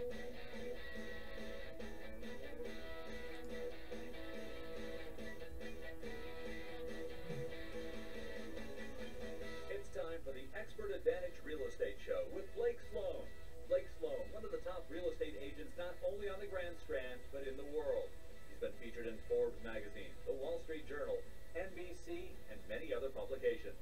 It's time for the Expert Advantage Real Estate Show with Blake Sloan. Blake Sloan, one of the top real estate agents not only on the Grand Strand, but in the world. He's been featured in Forbes magazine, the Wall Street Journal, NBC, and many other publications.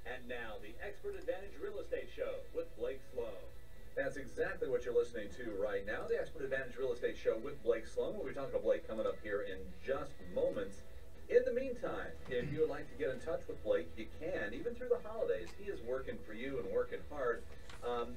And now, the Expert Advantage Real Estate Show with Blake Sloan. That's exactly what you're listening to right now, the Expert Advantage Real Estate Show with Blake Sloan. We'll be talking to Blake coming up here in just moments. In the meantime, if you would like to get in touch with Blake, you can, even through the holidays. He is working for you and working hard.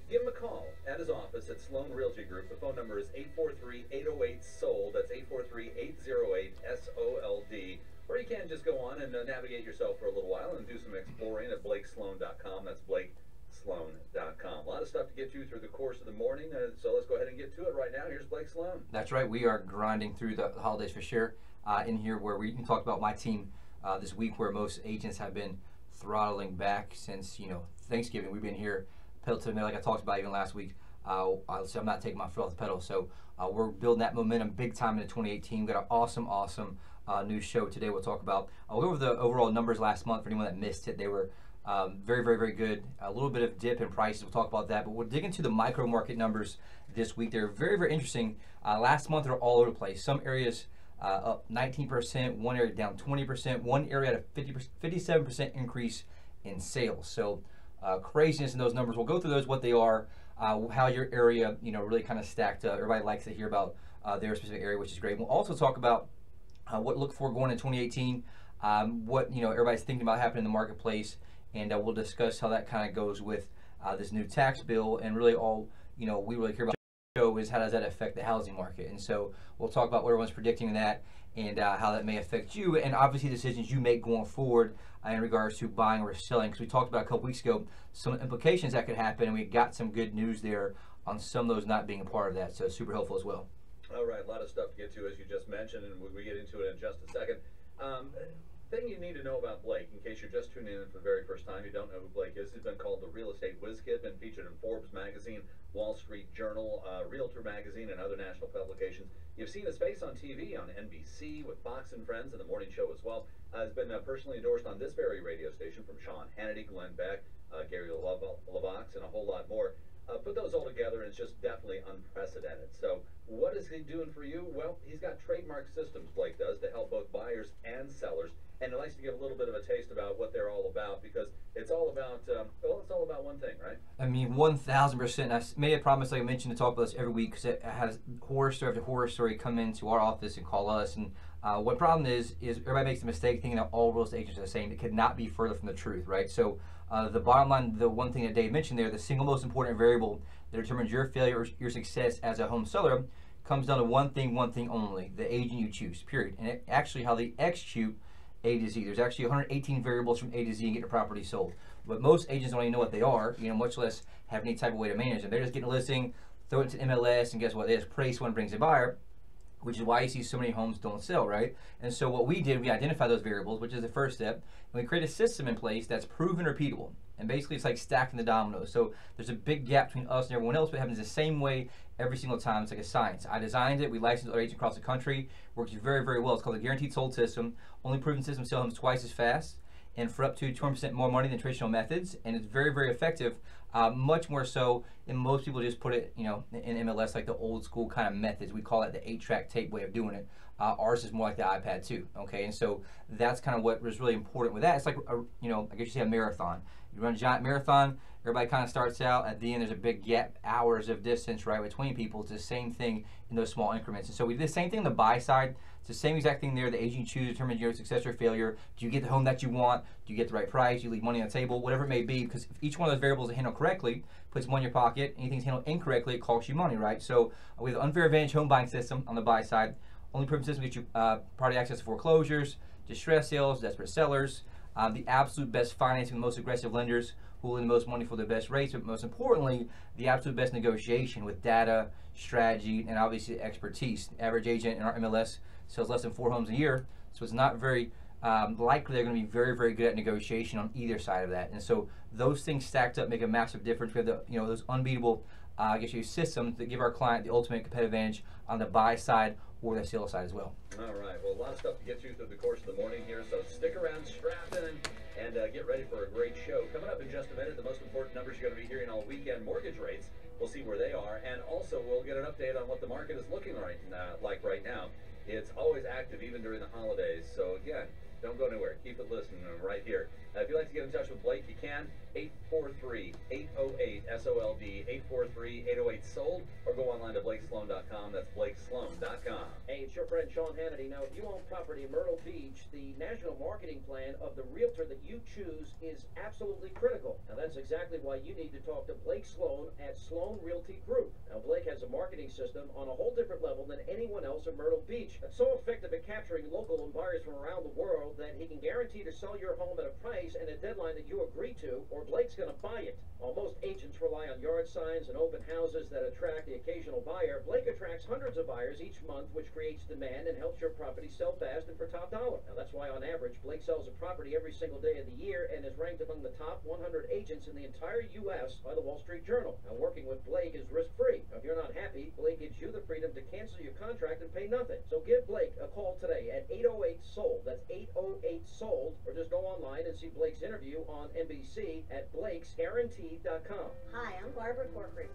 Give him a call at his office at Sloan Realty Group. The phone number is 843-808-SOLD. That's 843-808-SOLD. Or you can just go on and navigate yourself for a little while and do some exploring at blakesloan.com. That's blakesloan.com. A lot of stuff to get to through the course of the morning, so let's go ahead and get to it right now. Here's Blake Sloan. That's right. We are grinding through the holidays for sure. In here where we can talk about my team this week, where most agents have been throttling back since Thanksgiving. We've been here pedal to the metal, like I talked about even last week. So I'm not taking my foot off the pedal. So we're building that momentum big time into 2018. We've got an awesome new show today. We'll talk about. I'll go over the overall numbers last month for anyone that missed it. They were very good. A little bit of dip in prices. We'll talk about that. But we'll dig into the micro market numbers this week. They're very interesting. Last month they're all over the place. Some areas up 19%, one area down 20%, one area had a 57% increase in sales. So craziness in those numbers. We'll go through those, what they are, how your area, really kind of stacked up. Everybody likes to hear about their specific area, which is great. We'll also talk about what to look for going in 2018, what everybody's thinking about happening in the marketplace, and we'll discuss how that kind of goes with this new tax bill, and really all we really care about is how does that affect the housing market. And so we'll talk about what everyone's predicting in that, and how that may affect you, and obviously decisions you make going forward in regards to buying or selling, because we talked about a couple weeks ago some implications that could happen, and we got some good news there on some of those not being a part of that, so super helpful as well. All right, a lot of stuff to get to, as you just mentioned, and we get into it in just a second. Thing you need to know about Blake, in case you're just tuning in for the very first time, you don't know who Blake is. He's been called the Real Estate Whiz Kid, been featured in Forbes magazine, Wall Street Journal, Realtor magazine, and other national publications. You've seen his face on TV, on NBC, with Fox and Friends, and the morning show as well. Has been personally endorsed on this very radio station from Sean Hannity, Glenn Beck, Gary LaVox, and a whole lot more. Put those all together, and it's just definitely unprecedented. So what is he doing for you? Well, he's got trademark systems, Blake does, to help both buyers and sellers. And he likes to give a little bit of a taste about what they're all about, because it's all about, it's all about one thing, right? I mean, 1,000%. I made a promise, like I mentioned, to talk about this every week, because it has horror story after horror story come into our office and call us. And what problem is everybody makes the mistake thinking that all real estate agents are the same. It could not be further from the truth, right? So the bottom line, the one thing that Dave mentioned there, the single most important variable that determines your failure or your success as a home seller comes down to one thing only: the agent you choose, period. And actually how they execute A to Z. There's actually 118 variables from A to Z and get a property sold. But most agents don't even know what they are, much less have any type of way to manage them. They're just getting a listing, throw it to MLS, and guess what? They just pray someone brings a buyer, which is why you see so many homes don't sell, right? And so what we did, we identified those variables, which is the first step, and we create a system in place that's proven repeatable. And basically it's like stacking the dominoes. So there's a big gap between us and everyone else, but it happens the same way every single time. It's like a science. I designed it. We licensed other agents across the country. Works very well. It's called the Guaranteed Sold System. Only proven system sell homes twice as fast and for up to 20% more money than traditional methods. And it's very effective. Much more so, and most people just put it, in MLS like the old school kind of methods. We call it the 8-track tape way of doing it. Ours is more like the iPad 2. Okay, and so that's kind of what was really important with that. It's like, I guess you say a marathon. You run a giant marathon, everybody kind of starts out, at the end there's a big gap, hours of distance, right, between people. It's the same thing in those small increments. And so we did the same thing on the buy side. It's the same exact thing there. The agent you choose determines your success or failure. Do you get the home that you want? Do you get the right price? Do you leave money on the table? Whatever it may be, because if each one of those variables is handled correctly, puts money in your pocket. Anything's handled incorrectly, it costs you money, right? So we have an unfair advantage home buying system on the buy side. Only proven system gets you property access to foreclosures, distress sales, desperate sellers, the absolute best financing, the most aggressive lenders who will lend the most money for the best rates, but most importantly, the absolute best negotiation with data, strategy, and obviously expertise. The average agent in our MLS sells less than 4 homes a year, so it's not very likely they're going to be very good at negotiation on either side of that. And so those things stacked up make a massive difference. We have the those unbeatable gives you systems that give our client the ultimate competitive advantage on the buy side or the sell side as well. All right. Well, a lot of stuff to get through the course of the morning here, so stick around, strap in, and get ready for a great show. Coming up in just a minute, the most important numbers you're going to be hearing all weekend, mortgage rates. We'll see where they are, and also we'll get an update on what the market is looking like right now. It's always active, even during the holidays. So again, don't go anywhere. Keep it listening right here. If you'd like to get in touch with Blake, you can. 843-808-SOLD, 843-808-SOLD, or go online to blakesloan.com. That's blakesloan.com. Hey, it's your friend Sean Hannity. Now, if you own property in Myrtle Beach, the national marketing plan of the realtor that you choose is absolutely critical. Now, that's exactly why you need to talk to Blake Sloan at Sloan Realty Group. Now, Blake has a marketing system on a whole different level than anyone else in Myrtle Beach. That's so effective at capturing local buyers from around the world that he can guarantee to sell your home at a price and a deadline that you agree to, or Blake's going to buy it. While most agents rely on yard signs and open houses that attract the occasional buyer, Blake attracts hundreds of buyers each month, which creates demand and helps your property sell fast and for top dollar. Now, that's why on average, Blake sells a property every single day of the year and is ranked among the top 100 agents in the entire U.S. by the Wall Street Journal. Now, working with Blake is risk-free. Now, if you're not happy, Blake gives you the freedom to cancel your contract and pay nothing. So give Blake a call today at 808-SOLD. That's 808-SOLD, or just go online and see Blake's interview on NBC at blakesguarantee.com. Hi, I'm Barbara Corcoran.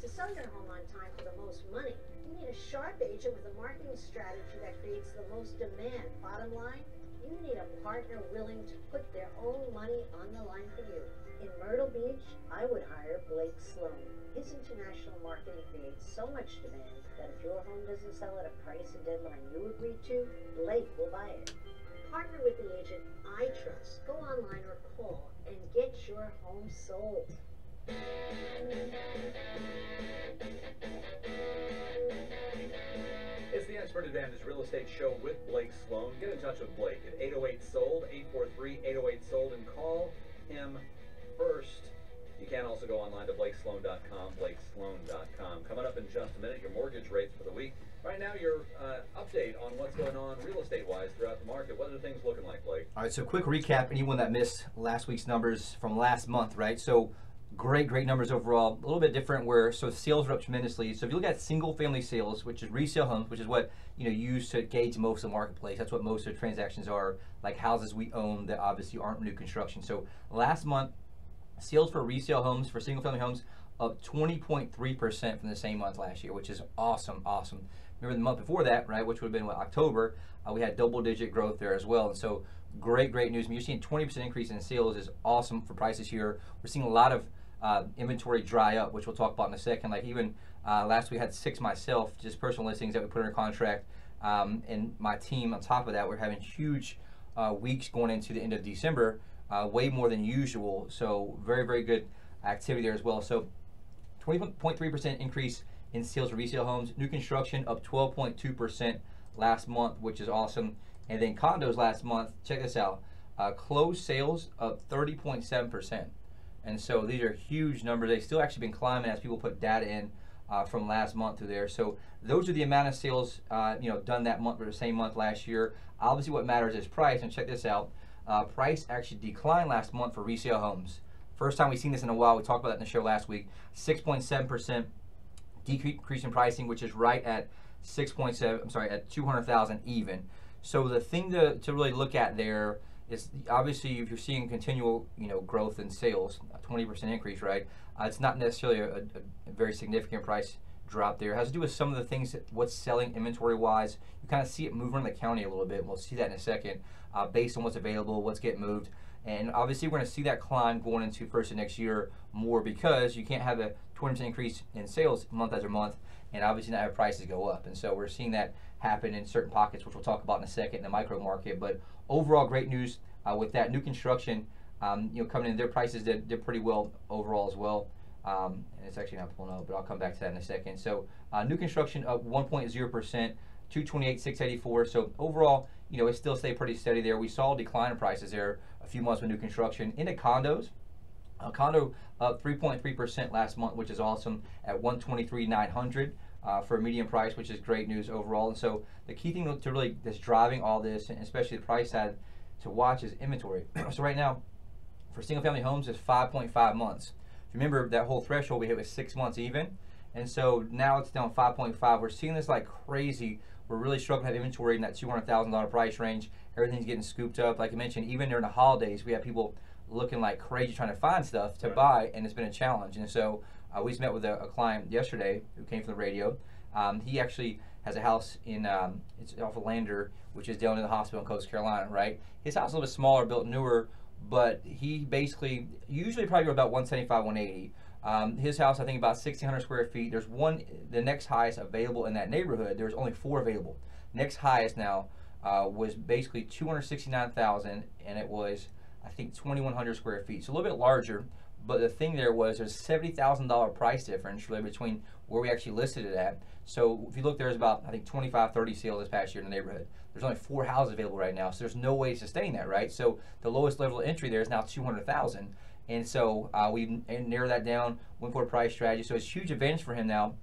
To sell your home on time for the most money, you need a sharp agent with a marketing strategy that creates the most demand. Bottom line, you need a partner willing to put their own money on the line for you. In Myrtle Beach, I would hire Blake Sloan. His international marketing creates so much demand that if your home doesn't sell at a price and deadline you agree to, Blake will buy it. Partner with the agent I trust. Go online or call and get your home sold. It's the Expert Advantage Real Estate Show with Blake Sloan. Get in touch with Blake at 808-SOLD, 843-808-SOLD, and call him first. You can also go online to blakesloan.com, blakesloan.com. Coming up in just a minute, your mortgage rates for the week. Right now, your update on what's going on real estate-wise throughout the market. What are things looking like, Blake? All right, so quick recap, anyone that missed last week's numbers from last month, right? So great numbers overall. A little bit different where, so sales are up tremendously. So if you look at single family sales, which is resale homes, which is what you use to gauge most of the marketplace. That's what most of the transactions are, like houses we own that obviously aren't new construction. So last month, sales for resale homes, for single family homes, up 20.3% from the same month last year, which is awesome. Remember the month before that, right, which would have been October, we had double-digit growth there as well. And so great news. I mean, you're seeing 20% increase in sales is awesome for prices here. We're seeing a lot of inventory dry up, which we'll talk about in a second. Like even last week I had 6 myself, just personal listings that we put under contract, and my team on top of that, we're having huge weeks going into the end of December, way more than usual. So very good activity there as well. So 20.3% increase in sales for resale homes. New construction up 12.2% last month, which is awesome. And then condos last month, check this out, closed sales up 30.7%. And so these are huge numbers. They've still actually been climbing as people put data in from last month through there. So those are the amount of sales done that month or the same month last year. Obviously what matters is price, and check this out. Price actually declined last month for resale homes. First time we've seen this in a while. We talked about that in the show last week. 6.7% decrease in pricing, which is right at at 200,000 even. So the thing to really look at there is obviously if you're seeing continual growth in sales, a 20% increase, right? It's not necessarily a very significant price drop there. It has to do with some of the things what's selling inventory wise. You kind of see it move around the county a little bit. We'll see that in a second, based on what's available, what's getting moved. And obviously we're going to see that climb going into first of next year more, because you can't have a 20% increase in sales month after month and obviously not have prices go up. And so we're seeing that happen in certain pockets, which we'll talk about in a second in the micro market. But overall, great news with that new construction, coming in, their prices did pretty well overall as well. And it's actually not pulling up, but I'll come back to that in a second. So new construction up 1.0%, 228,684. So overall, it still stayed pretty steady there. We saw a decline in prices there a few months with new construction. Into condos, condo up 3.3% last month, which is awesome, at 123,900 for a median price, which is great news overall. And so the key thing to really that's driving all this, and especially the price side to watch, is inventory. So right now, for single family homes, it's 5.5 months. If you remember, that whole threshold we hit was 6 months even, and so now it's down 5.5. We're seeing this like crazy. We're really struggling to have inventory in that $200,000 price range. Everything's getting scooped up. Like I mentioned, even during the holidays, we have people looking like crazy trying to find stuff to buy, and it's been a challenge. And so we just met with a client yesterday who came from the radio. He actually has a house in, it's off of Lander, which is down in the hospital in Coast Carolina, right? His house is a little bit smaller, built newer, but he basically, usually probably about 175, 180. His house, I think about 1,600 square feet. There's one, the next highest available in that neighborhood, there's only 4 available. Next highest now was basically 269,000, and it was, I think, 2,100 square feet. So a little bit larger, but the thing there was there's $70,000 price difference really between where we actually listed it at. So if you look, there's about, I think, 25, 30 sales this past year in the neighborhood. There's only 4 houses available right now, so there's no way to sustain that, right? So the lowest level of entry there is now 200,000. And so we narrowed that down, went for a price strategy. So it's a huge advantage for him now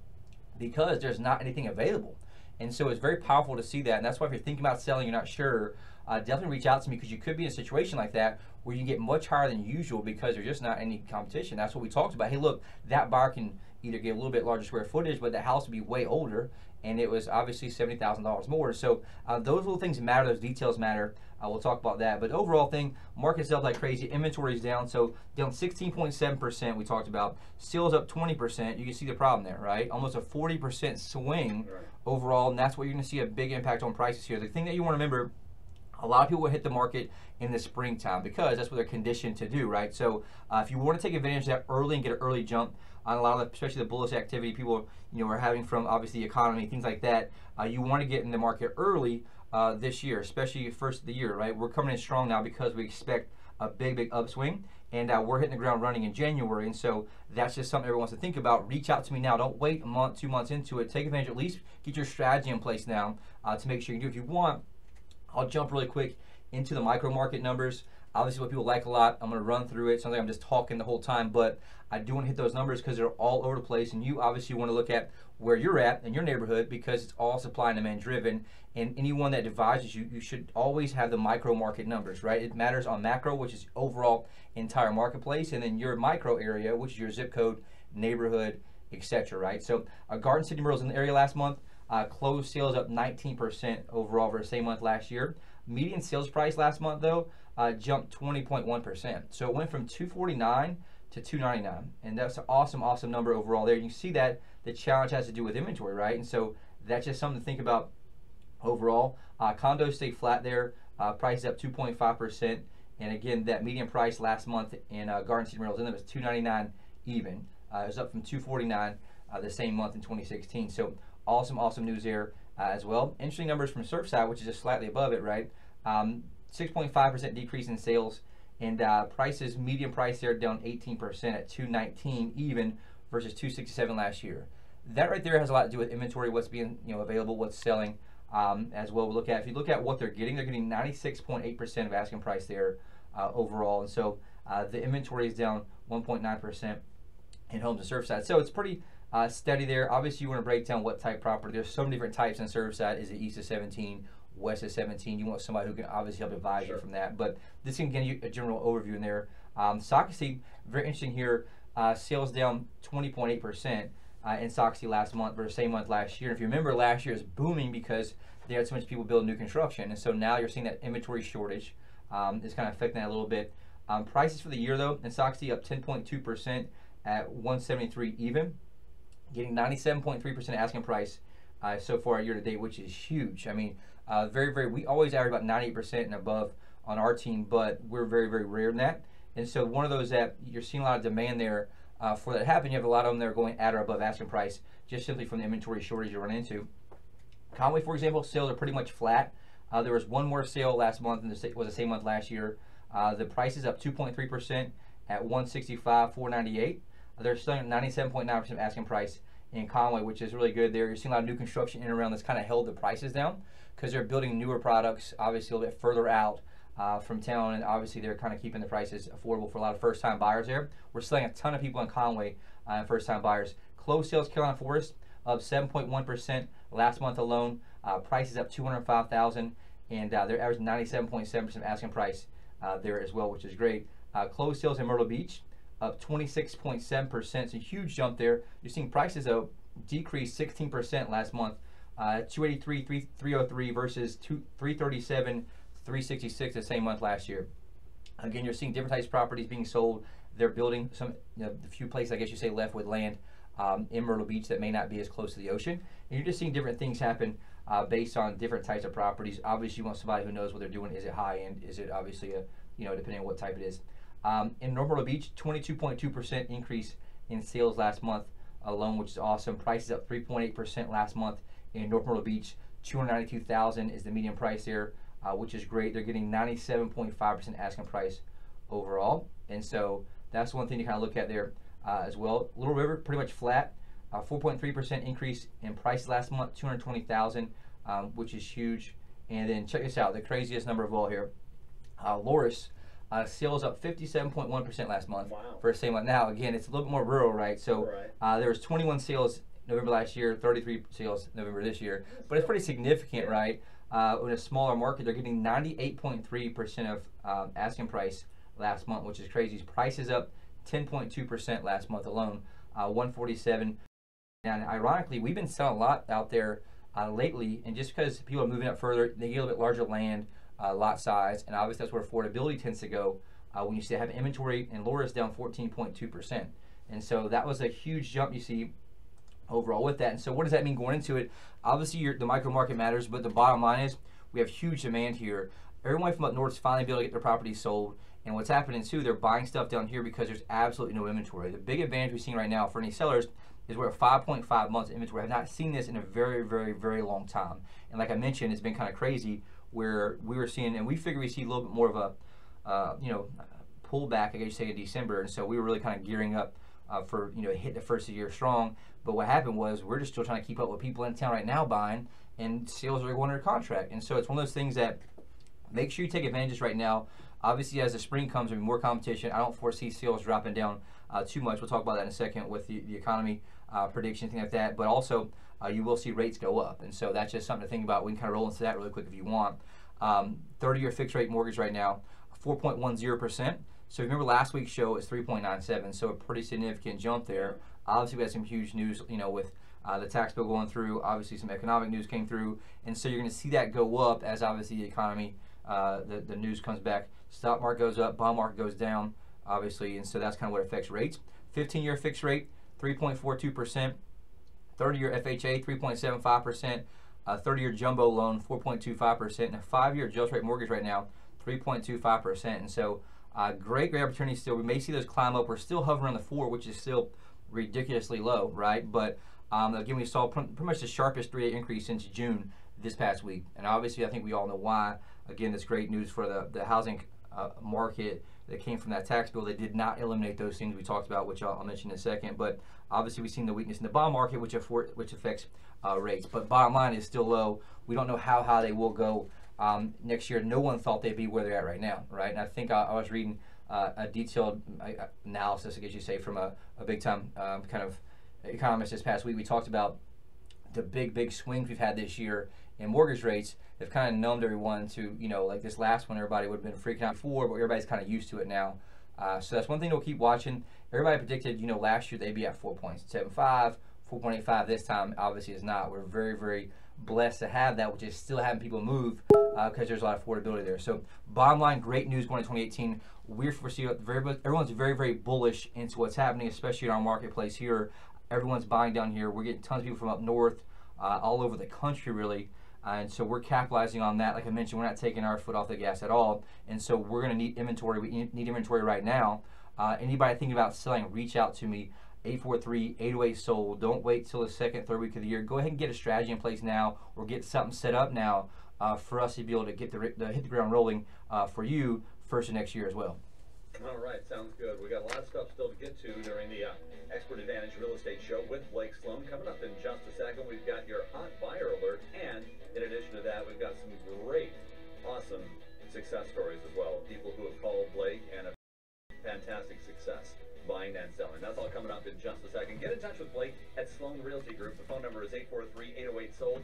because there's not anything available. And so it's very powerful to see that. And that's why if you're thinking about selling, you're not sure, definitely reach out to me, because you could be in a situation like that where you get much higher than usual because there's just not any competition. That's what we talked about. Hey, look, that buyer can either get a little bit larger square footage, but the house would be way older, and it was obviously $70,000 more. So those little things matter, those details matter. We'll talk about that. But overall thing, market's up like crazy. Inventory is down, so down 16.7%. We talked about sales up 20%. You can see the problem there, right? Almost a 40% swing overall, and that's what you're going to see a big impact on prices here. The thing that you want to remember, a lot of people will hit the market in the springtime because that's what they're conditioned to do, right? So if you want to take advantage of that early and get an early jump on a lot of the, especially the bullish activity people are having from obviously the economy, things like that, you want to get in the market early this year, especially first of the year, right? We're coming in strong now because we expect a big upswing, and we're hitting the ground running in January, and so that's just something everyone wants to think about. Reach out to me now. Don't wait a month, 2 months into it. Take advantage, at least get your strategy in place now to make sure you do. If you want, I'll jump really quick into the micro market numbers. Obviously what people like a lot. I'm going to run through it. Sounds like I'm just talking the whole time, but I do want to hit those numbers because they're all over the place, and you obviously want to look at where you're at in your neighborhood because it's all supply and demand driven, and anyone that advises you, you should always have the micro market numbers, right? It matters on macro, which is overall entire marketplace, and then your micro area, which is your zip code, neighborhood, etc., right? So Garden City Myrtle's in the area last month. Closed sales up 19% overall for the same month last year. Median sales price last month, though, jumped 20.1%. So it went from $249 to $299, and that's an awesome number overall there. You can see that the challenge has to do with inventory, right? And so that's just something to think about overall. Condos stay flat there. Price up 2.5%, and again, that median price last month in Garden City Myrtle's in was $299 even. It was up from $249 the same month in 2016. So awesome news there as well. Interesting numbers from Surfside, which is just slightly above it, right? 6.5% decrease in sales, and prices, median price there down 18% at $219 even versus $267 last year. That right there has a lot to do with inventory, what's being available, what's selling as well. We'll look at, if you look at what they're getting 96.8% of asking price there overall, and so the inventory is down 1.9% in homes and Surfside. So it's pretty steady there. Obviously, you want to break down what type property. There's so many different types in Surfside. Is it east of 17, west of 17? You want somebody who can obviously help advise you from that. But this can give you a general overview in there. Sockasty, very interesting here. Sales down 20.8% in Sockasty last month versus same month last year. And if you remember, last year was booming because they had so much people building new construction. And so now you're seeing that inventory shortage is kind of affecting that a little bit. Prices for the year, though, in Sockasty up 10.2% at $173 even. Getting 97.3% asking price so far year to date, which is huge. I mean, we always average about 98% and above on our team, but we're very rare in that. And so one of those that you're seeing a lot of demand there for that to happen. You have a lot of them that are going at or above asking price just simply from the inventory shortage you run into. Conway, for example, sales are pretty much flat. There was one more sale last month, and it was the same month last year. The price is up 2.3% at $165,498. They're selling at 97.9% asking price in Conway, which is really good there. You're seeing a lot of new construction in and around that's kind of held the prices down because they're building newer products, obviously a little bit further out from town, and obviously they're kind of keeping the prices affordable for a lot of first-time buyers there. We're selling a ton of people in Conway and first-time buyers. Closed sales, Carolina Forest, up 7.1% last month alone. Prices up $205,000, and they're averaging 97.7% asking price there as well, which is great. Closed sales in Myrtle Beach, up 26.7%. It's a huge jump there. You're seeing prices though decrease 16% last month. 283, 303 versus 337, 366 the same month last year. Again, you're seeing different types of properties being sold. They're building some, the few places I guess you say left with land in Myrtle Beach that may not be as close to the ocean. And you're just seeing different things happen based on different types of properties. Obviously, you want somebody who knows what they're doing. Is it high end? Is it obviously a, depending on what type it is. In Myrtle Beach, 22.2% increase in sales last month alone, which is awesome. Prices up 3.8% last month in North Myrtle Beach. $292,000 is the median price there, which is great. They're getting 97.5% asking price overall, and so that's one thing to kind of look at there as well. Little River pretty much flat, 4.3% increase in price last month, $220,000, which is huge. And then check this out, the craziest number of all here, Loris. Sales up 57.1% last month. Wow. For the same month. Now, again, it's a little bit more rural, right? So there was 21 sales November last year, 33 sales November this year. But it's pretty significant, right? In a smaller market, they're getting 98.3% of asking price last month, which is crazy. Prices up 10.2% last month alone, 147. And ironically, we've been selling a lot out there lately, and just because people are moving up further, they get a little bit larger land, lot size, and obviously that's where affordability tends to go when you see have inventory, and Laura's down 14.2%. And so that was a huge jump you see overall with that. And so what does that mean going into it? Obviously the micro market matters, but the bottom line is we have huge demand here. Everyone from up north is finally able to get their properties sold, and what's happening too, they're buying stuff down here because there's absolutely no inventory. The big advantage we're seeing right now for any sellers is we're at 5.5 months inventory. I've not seen this in a very, very, very long time. And like I mentioned, it's been kind of crazy where we were seeing, and we figure we see a little bit more of a, pullback, I guess you say, in December. And so we were really kind of gearing up for, hit the first of the year strong. But what happened was we're just still trying to keep up with people in town right now buying, and sales are going under contract. And so it's one of those things that make sure you take advantage right now. Obviously, as the spring comes, there'll be more competition. I don't foresee sales dropping down too much. We'll talk about that in a second with the economy prediction, things like that. But also, you will see rates go up. And so that's just something to think about. We can kind of roll into that really quick if you want. 30-year fixed rate mortgage right now, 4.10%. So remember last week's show is 3.97, so a pretty significant jump there. Obviously, we had some huge news, with the tax bill going through. Obviously, some economic news came through. And so you're going to see that go up as obviously the economy, the news comes back. Stock market goes up, bond market goes down, obviously, and so that's kind of what affects rates. 15-year fixed rate, 3.42%. 30-year FHA, 3.75%. 30-year jumbo loan, 4.25%. And a 5-year adjust rate mortgage right now, 3.25%. And so great opportunity still. We may see those climb up. We're still hovering around the 4, which is still ridiculously low, right? But again, we saw pretty much the sharpest 3-day increase since June this past week. And obviously, I think we all know why. Again, that's great news for the housing market that came from that tax bill. They did not eliminate those things we talked about, which I'll mention in a second. But obviously, we've seen the weakness in the bond market, which affects rates. But bottom line is still low. We don't know how high they will go next year. No one thought they'd be where they're at right now, right? And I think I was reading a detailed analysis, I guess you say, from a big-time kind of economist this past week. We talked about the big swings we've had this year in mortgage rates. They've kind of numbed everyone to, like this last one, everybody would have been freaking out before, but everybody's kind of used to it now. So that's one thing we'll keep watching. Everybody predicted, last year they'd be at 4.75, 4.85 this time. Obviously it's not. We're very, very blessed to have that, which is still having people move because there's a lot of affordability there. So bottom line, great news going into 2018. We're foreseeing everyone's very, very bullish into what's happening, especially in our marketplace here. Everyone's buying down here. We're getting tons of people from up north, all over the country, really. And so we're capitalizing on that. Like I mentioned, we're not taking our foot off the gas at all. And so we're going to need inventory. We need inventory right now. Anybody thinking about selling, reach out to me. 843-808-SOLD. Don't wait till the second, third week of the year. Go ahead and get a strategy in place now, or get something set up now for us to be able to get hit the ground rolling for you first of next year as well. All right, sounds good. We got a lot of stuff still to get to during the Expert Advantage Real Estate Show with Blake Sloan. Coming up in just a second, we've got your hot buyer alert, and in addition to that, we've got some great, awesome success stories as well. People who have called Blake and have fantastic success buying and selling. That's all coming up in just a second. Get in touch with Blake at Sloan Realty Group. The phone number is 843-808-SOLD,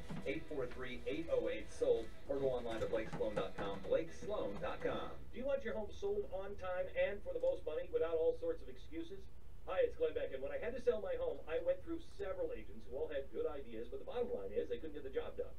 843-808-SOLD, or go online to blakesloan.com, blakesloan.com. Do you want your home sold on time and for the most money without all sorts of excuses? Hi, it's Glenn Beck, and when I had to sell my home, I went through several agents who all had good ideas, but the bottom line is they couldn't get the job done.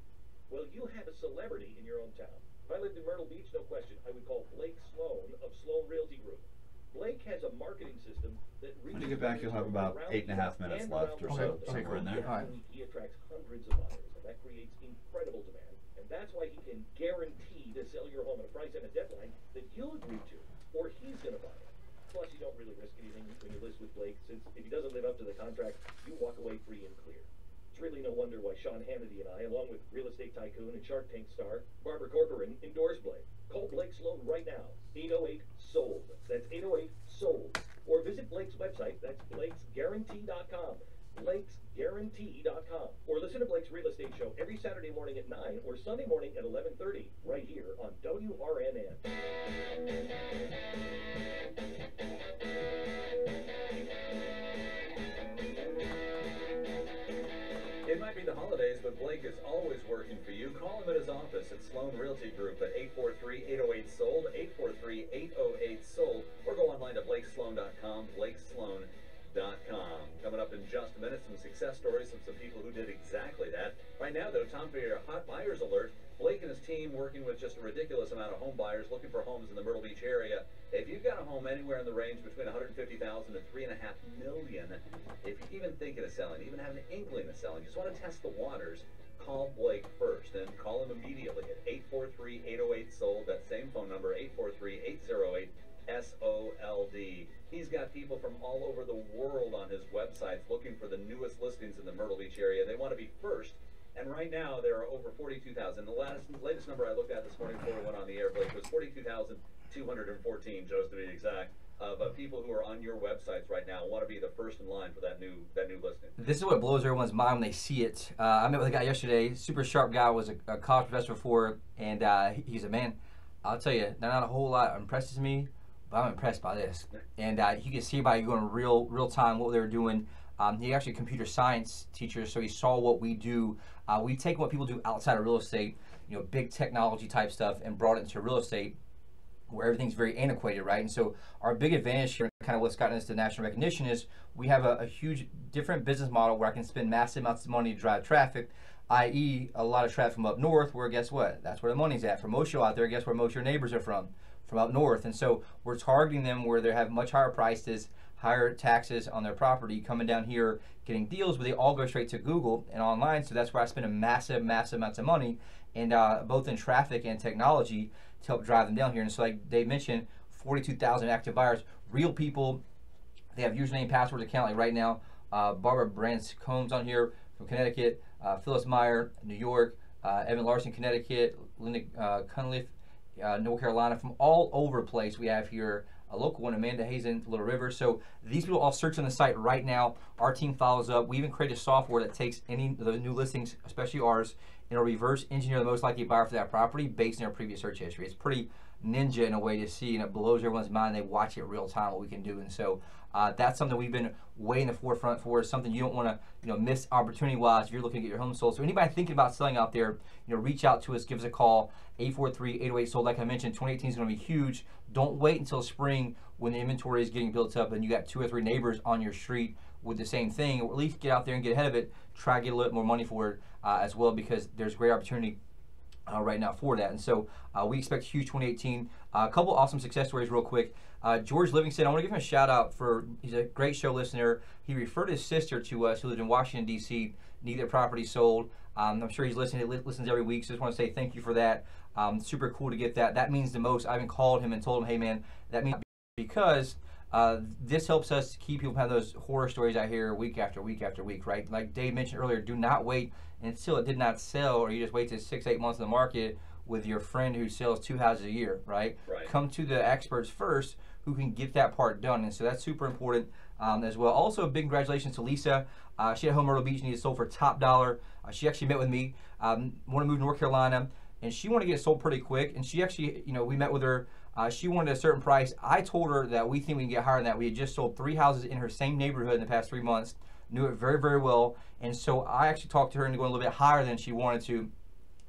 Well, you have a celebrity in your own town. If I lived in Myrtle Beach, no question, I would call Blake Sloan of Sloan Realty Group. Blake has a marketing system that reaches... When you get back, you'll have about 8.5 minutes left or so, somewhere in there. He attracts hundreds of buyers, and that creates incredible demand. And that's why he can guarantee to sell your home at a price and a deadline that you'll agree to, or he's going to buy it. Plus, you don't really risk anything when you list with Blake, since if he doesn't live up to the contract, you walk away free and clear. It's really no wonder why Sean Hannity and I, along with real estate tycoon and Shark Tank star Barbara Corcoran, endorse Blake. Call Blake Sloan right now, 808-SOLD. That's 808-SOLD. Or visit Blake's website, that's blakesguarantee.com. blakesguarantee.com. Or listen to Blake's Real Estate Show every Saturday morning at 9 or Sunday morning at 11:30, right here on WRNN. It might be the holidays, but Blake is always working for you. Call him at his office at Sloan Realty Group at 843-808-SOLD, 843-808-SOLD, or go online to blakesloan.com, blakesloan.com. Coming up in just a minute, some success stories of some people who did exactly that. Right now, though, time for your hot buyers alert. Blake and his team working with just a ridiculous amount of home buyers looking for homes in the Myrtle Beach area. If you've got a home anywhere in the range between $150,000 and $3.5 million, if you're even thinking of selling, even have an inkling of selling, just want to test the waters, call Blake first and call him immediately at 843-808-SOLD. That same phone number, 843-808-SOLD. He's got people from all over the world on his websites looking for the newest listings in the Myrtle Beach area. They want to be first. And right now, there are over 42,000. The latest number I looked at this morning before we went on the air, Blake, was 42,214, just to be exact, of people who are on your websites right now want to be the first in line for that new listing. This is what blows everyone's mind when they see it. I met with a guy yesterday, super sharp guy, was a college professor before, and he said, man, I'll tell you, not a whole lot impresses me, but I'm impressed by this. And you can see by going real time what they were doing. He actually a computer science teacher, so he saw what we do. We take what people do outside of real estate, big technology type stuff, and brought it into real estate where everything's very antiquated, right? And so our big advantage here, kind of what's gotten us to national recognition, is we have a huge different business model where I can spend massive amounts of money to drive traffic, i.e. a lot of traffic from up north, where guess what? That's where the money's at. For most of you out there, guess where most of your neighbors are from up north. And so we're targeting them where they have much higher prices, higher taxes on their property, coming down here, getting deals, but they all go straight to Google and online. So that's where I spend a massive amounts of money, and both in traffic and technology to help drive them down here. And so like Dave mentioned, 42,000 active buyers, real people. They have username, password account. Like right now, Barbara Branscomb's on here from Connecticut, Phyllis Meyer, New York, Evan Larson, Connecticut, Linda Cunliffe, North Carolina, from all over the place. We have here a local one, Amanda Hazen, Little River. So these people all search on the site right now. Our team follows up. We even created software that takes any of the new listings, especially ours, and it'll reverse engineer the most likely buyer for that property based on their previous search history. It's pretty ninja in a way to see, and it blows everyone's mind. They watch it real time what we can do, and so that's something we've been way in the forefront for. It's something you don't want to miss opportunity-wise if you're looking to get your home sold. So anybody thinking about selling out there, reach out to us, give us a call, 843-808-SOLD. Like I mentioned, 2018 is going to be huge. Don't wait until spring when the inventory is getting built up and you got 2 or 3 neighbors on your street with the same thing, or at least get out there and get ahead of it. Try to get a little more money for it as well, because there's great opportunity right now for that. And so we expect huge 2018. A couple awesome success stories real quick. George Livingston, I want to give him a shout out he's a great show listener. He referred his sister to us who lived in Washington, D.C., need their property sold. I'm sure he's listening. He listens every week, so just want to say thank you for that. Super cool to get that. That means the most. I even called him and told him, hey man, that means, because this helps us keep people from having those horror stories I hear week after week after week, right? Like Dave mentioned earlier, do not wait until it did not sell, or you just wait till 6-8 months in the market with your friend who sells 2 houses a year, right? Come to the experts first who can get that part done, and so that's super important as well. Also, a big congratulations to Lisa. She had a home in Myrtle Beach, needed sold for top dollar. She actually met with me, want to move to North Carolina, and she wanted to get it sold pretty quick, and she actually, we met with her. She wanted a certain price. I told her that we think we can get higher than that. We had just sold 3 houses in her same neighborhood in the past 3 months, knew it very, very well, and so I actually talked to her into going a little bit higher than she wanted to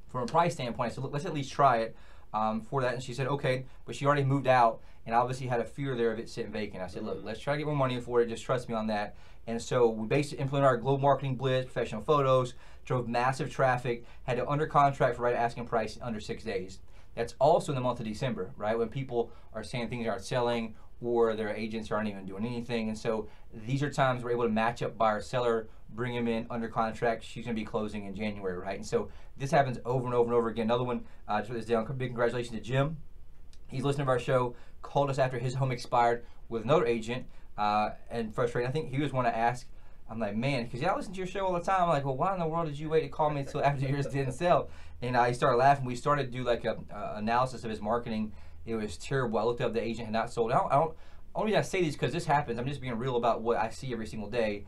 from a price standpoint. So let's at least try it. for that, and she said okay, but she already moved out and obviously had a fear there of it sitting vacant. I said, look, let's try to get more money for it. Just trust me on that. And so we basically implemented our global marketing blitz, professional photos, drove massive traffic, had it under contract for right asking price in under 6 days. That's also in the month of December, right? When people are saying things aren't selling or their agents aren't even doing anything. And so these are times we're able to match up buyer seller, bring them in under contract. She's going to be closing in January, right? And so this happens over and over and over again. Another one, just put this down. Big congratulations to Jim. He's listening to our show, called us after his home expired with another agent, and frustrated. I think he was one to ask. I'm like, man, because I listen to your show all the time. I'm like, well, why in the world did you wait to call me until after yours didn't sell? And he started laughing. We started to do like a analysis of his marketing. It was terrible. I looked up the agent had not sold. I don't only I say these because this happens. I'm just being real about what I see every single day.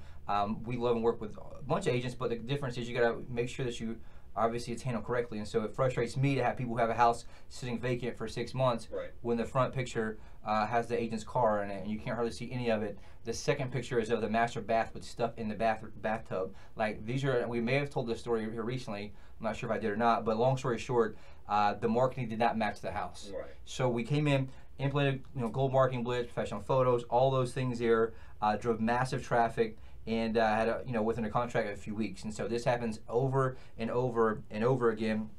We love and work with a bunch of agents, but the difference is you got to make sure that you obviously it's handled correctly. And so it frustrates me to have people who have a house sitting vacant for 6 months when the front picture has the agent's car in it and you can't hardly see any of it. The second picture is of the master bath with stuff in the bathtub. Like these are, we may have told this story here recently. I'm not sure if I did or not, but long story short, the marketing did not match the house. So we came in, implemented global marketing blitz, professional photos, all those things there, drove massive traffic, and had a, within a contract of a few weeks. And so this happens over and over and over again.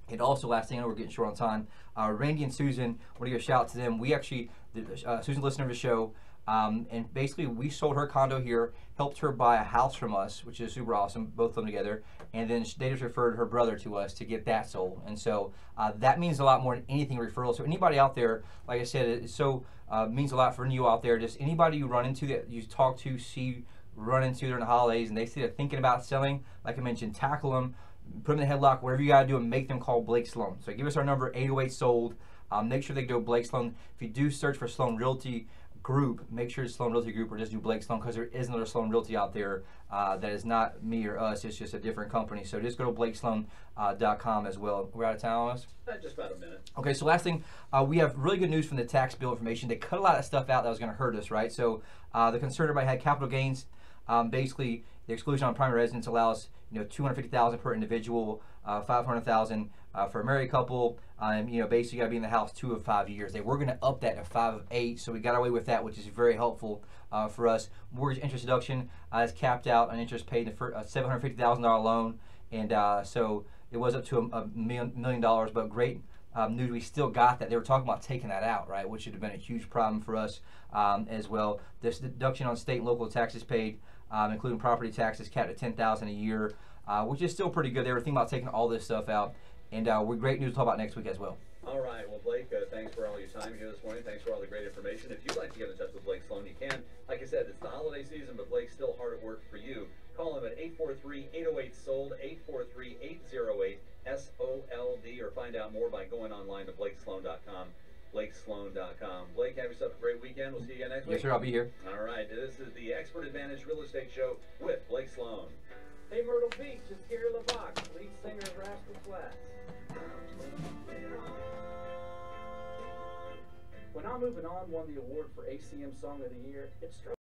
And also, last thing, I know we're getting short on time. Randy and Susan, I want to give a shout out to them. We actually, Susan's listener to the show, and basically we sold her condo here, helped her buy a house from us, which is super awesome, both of them together. And then they just referred her brother to us to get that sold. And so that means a lot more than anything referral. So anybody out there, like I said, it so means a lot for you out there. Just anybody you run into that you talk to, see, run into during the holidays, and they see they're thinking about selling, like I mentioned, tackle them, put them in the headlock, whatever you got to do, and make them call Blake Sloan. So give us our number, 808-SOLD. Make sure they go Blake Sloan. If you do search for Sloan Realty Group, make sure it's Sloan Realty Group or just do Blake Sloan, because there is another Sloan Realty out there that is not me or us. It's just a different company. So just go to blakesloan.com as well. We're out of time on us? Just about a minute. Okay, so last thing, we have really good news from the tax bill information. They cut a lot of stuff out that was going to hurt us, right? So the concern everybody had, capital gains. Basically, the exclusion on primary residence allows $250,000 per individual, $500,000 for a married couple. Basically, you got to be in the house 2 of 5 years. They were going to up that to 5 of 8, so we got away with that, which is very helpful for us. Mortgage interest deduction is capped out on interest paid for a $750,000 loan, and so it was up to $1 million. But great news, we still got that. They were talking about taking that out, right, which would have been a huge problem for us as well. This deduction on state and local taxes paid, including property taxes, capped at $10,000 a year, which is still pretty good. They were thinking about taking all this stuff out, and we're great news to talk about next week as well. All right. Well, Blake, thanks for all your time here this morning. Thanks for all the great information. If you'd like to get in touch with Blake Sloan, you can. Like I said, it's the holiday season, but Blake's still hard at work for you. Call him at 843-808-SOLD, 843-808-SOLD, or find out more by going online to blakesloan.com. blakesloan.com. Blake, have yourself a great weekend. We'll see you again next week. Yes, sir. I'll be here. All right. This is the Expert Advantage Real Estate Show with Blake Sloan. Hey, Myrtle Beach, it's Gary LeBach, lead singer of Rascal Flatts. When I'm Moving On won the award for ACM Song of the Year, it's